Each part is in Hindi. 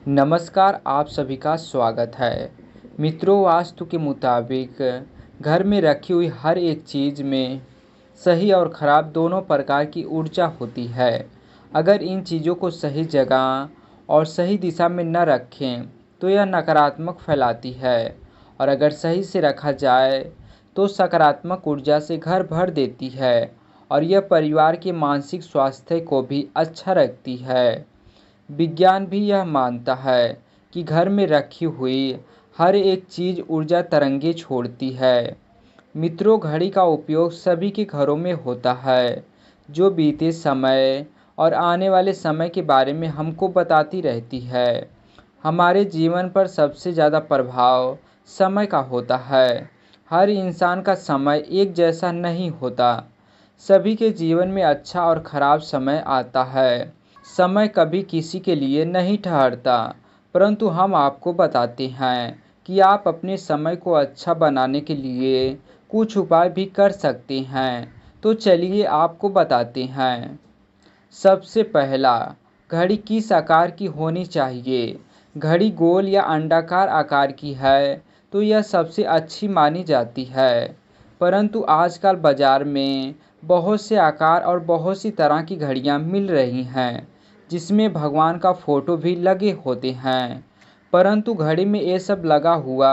नमस्कार, आप सभी का स्वागत है। मित्रों, वास्तु के मुताबिक घर में रखी हुई हर एक चीज़ में सही और ख़राब दोनों प्रकार की ऊर्जा होती है। अगर इन चीज़ों को सही जगह और सही दिशा में न रखें तो यह नकारात्मक फैलाती है, और अगर सही से रखा जाए तो सकारात्मक ऊर्जा से घर भर देती है और यह परिवार के मानसिक स्वास्थ्य को भी अच्छा रखती है। विज्ञान भी यह मानता है कि घर में रखी हुई हर एक चीज़ ऊर्जा तरंगे छोड़ती है। मित्रों, घड़ी का उपयोग सभी के घरों में होता है, जो बीते समय और आने वाले समय के बारे में हमको बताती रहती है। हमारे जीवन पर सबसे ज़्यादा प्रभाव समय का होता है। हर इंसान का समय एक जैसा नहीं होता। सभी के जीवन में अच्छा और ख़राब समय आता है। समय कभी किसी के लिए नहीं ठहरता, परंतु हम आपको बताते हैं कि आप अपने समय को अच्छा बनाने के लिए कुछ उपाय भी कर सकते हैं। तो चलिए आपको बताते हैं। सबसे पहला, घड़ी किस आकार की होनी चाहिए। घड़ी गोल या अंडाकार आकार की है तो यह सबसे अच्छी मानी जाती है, परंतु आजकल बाज़ार में बहुत से आकार और बहुत सी तरह की घड़ियां मिल रही हैं, जिसमें भगवान का फ़ोटो भी लगे होते हैं। परंतु घड़ी में ये सब लगा हुआ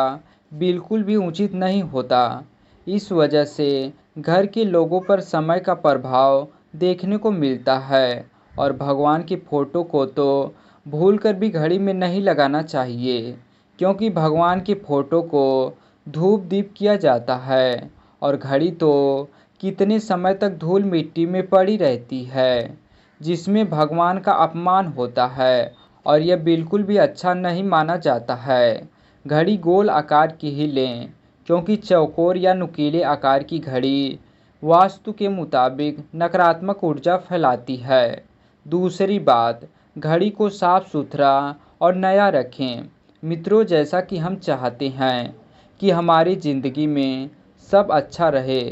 बिल्कुल भी उचित नहीं होता। इस वजह से घर के लोगों पर समय का प्रभाव देखने को मिलता है, और भगवान की फ़ोटो को तो भूलकर भी घड़ी में नहीं लगाना चाहिए, क्योंकि भगवान की फ़ोटो को धूप दीप किया जाता है और घड़ी तो कितने समय तक धूल मिट्टी में पड़ी रहती है, जिसमें भगवान का अपमान होता है और यह बिल्कुल भी अच्छा नहीं माना जाता है। घड़ी गोल आकार की ही लें, क्योंकि चौकोर या नुकीले आकार की घड़ी वास्तु के मुताबिक नकारात्मक ऊर्जा फैलाती है। दूसरी बात, घड़ी को साफ सुथरा और नया रखें। मित्रों, जैसा कि हम चाहते हैं कि हमारी ज़िंदगी में सब अच्छा रहे,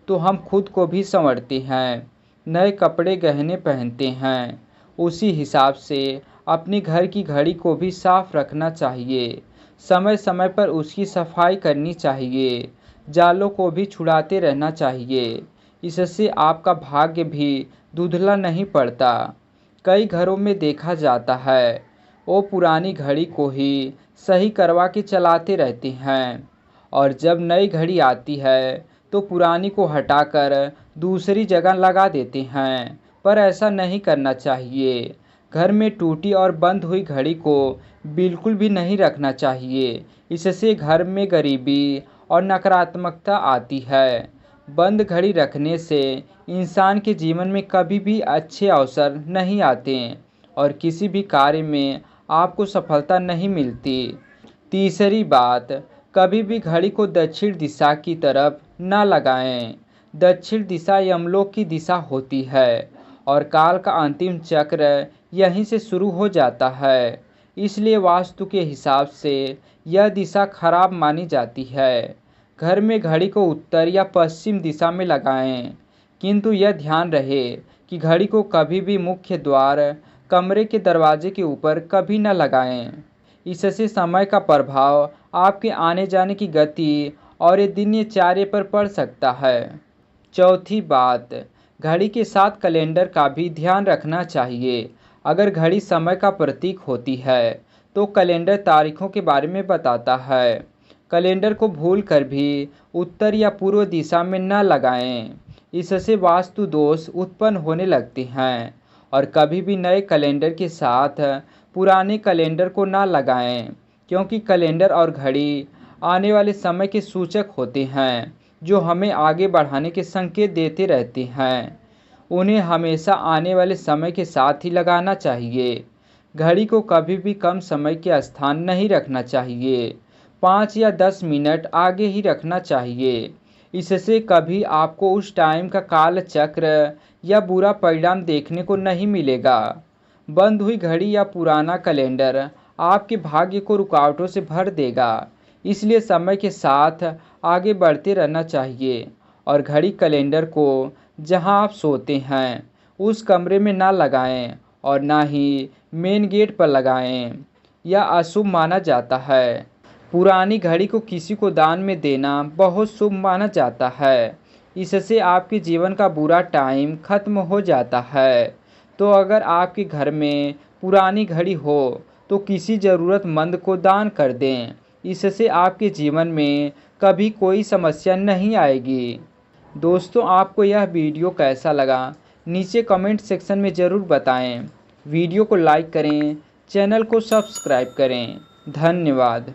तो हम खुद को भी संवारते हैं, नए कपड़े गहने पहनते हैं। उसी हिसाब से अपने घर की घड़ी को भी साफ रखना चाहिए। समय समय पर उसकी सफाई करनी चाहिए। जालों को भी छुड़ाते रहना चाहिए। इससे आपका भाग्य भी धुंधला नहीं पड़ता। कई घरों में देखा जाता है, वो पुरानी घड़ी को ही सही करवा के चलाते रहते हैं, और जब नई घड़ी आती है तो पुरानी को हटाकर दूसरी जगह लगा देते हैं। पर ऐसा नहीं करना चाहिए। घर में टूटी और बंद हुई घड़ी को बिल्कुल भी नहीं रखना चाहिए। इससे घर में गरीबी और नकारात्मकता आती है। बंद घड़ी रखने से इंसान के जीवन में कभी भी अच्छे अवसर नहीं आते और किसी भी कार्य में आपको सफलता नहीं मिलती। तीसरी बात, कभी भी घड़ी को दक्षिण दिशा की तरफ न लगाएं। दक्षिण दिशा यमलोक की दिशा होती है और काल का अंतिम चक्र यहीं से शुरू हो जाता है। इसलिए वास्तु के हिसाब से यह दिशा खराब मानी जाती है। घर में घड़ी को उत्तर या पश्चिम दिशा में लगाएं, किंतु यह ध्यान रहे कि घड़ी को कभी भी मुख्य द्वार, कमरे के दरवाजे के ऊपर कभी न लगाएं। इससे समय का प्रभाव आपके आने जाने की गति और ये दिनचर्या पर पड़ सकता है। चौथी बात, घड़ी के साथ कैलेंडर का भी ध्यान रखना चाहिए। अगर घड़ी समय का प्रतीक होती है तो कैलेंडर तारीखों के बारे में बताता है। कैलेंडर को भूल कर भी उत्तर या पूर्व दिशा में न लगाएं। इससे वास्तु दोष उत्पन्न होने लगते हैं। और कभी भी नए कैलेंडर के साथ पुराने कैलेंडर को न लगाएं, क्योंकि कैलेंडर और घड़ी आने वाले समय के सूचक होते हैं, जो हमें आगे बढ़ाने के संकेत देते रहते हैं। उन्हें हमेशा आने वाले समय के साथ ही लगाना चाहिए। घड़ी को कभी भी कम समय के स्थान नहीं रखना चाहिए। 5 या 10 मिनट आगे ही रखना चाहिए। इससे कभी आपको उस टाइम का काल चक्र या बुरा परिणाम देखने को नहीं मिलेगा। बंद हुई घड़ी या पुराना कैलेंडर आपके भाग्य को रुकावटों से भर देगा। इसलिए समय के साथ आगे बढ़ते रहना चाहिए। और घड़ी कैलेंडर को जहां आप सोते हैं उस कमरे में ना लगाएं और ना ही मेन गेट पर लगाएं। या अशुभ माना जाता है। पुरानी घड़ी को किसी को दान में देना बहुत शुभ माना जाता है। इससे आपके जीवन का बुरा टाइम खत्म हो जाता है। तो अगर आपके घर में पुरानी घड़ी हो तो किसी ज़रूरतमंद को दान कर दें। इससे आपके जीवन में कभी कोई समस्या नहीं आएगी। दोस्तों, आपको यह वीडियो कैसा लगा नीचे कमेंट सेक्शन में ज़रूर बताएं। वीडियो को लाइक करें, चैनल को सब्सक्राइब करें। धन्यवाद।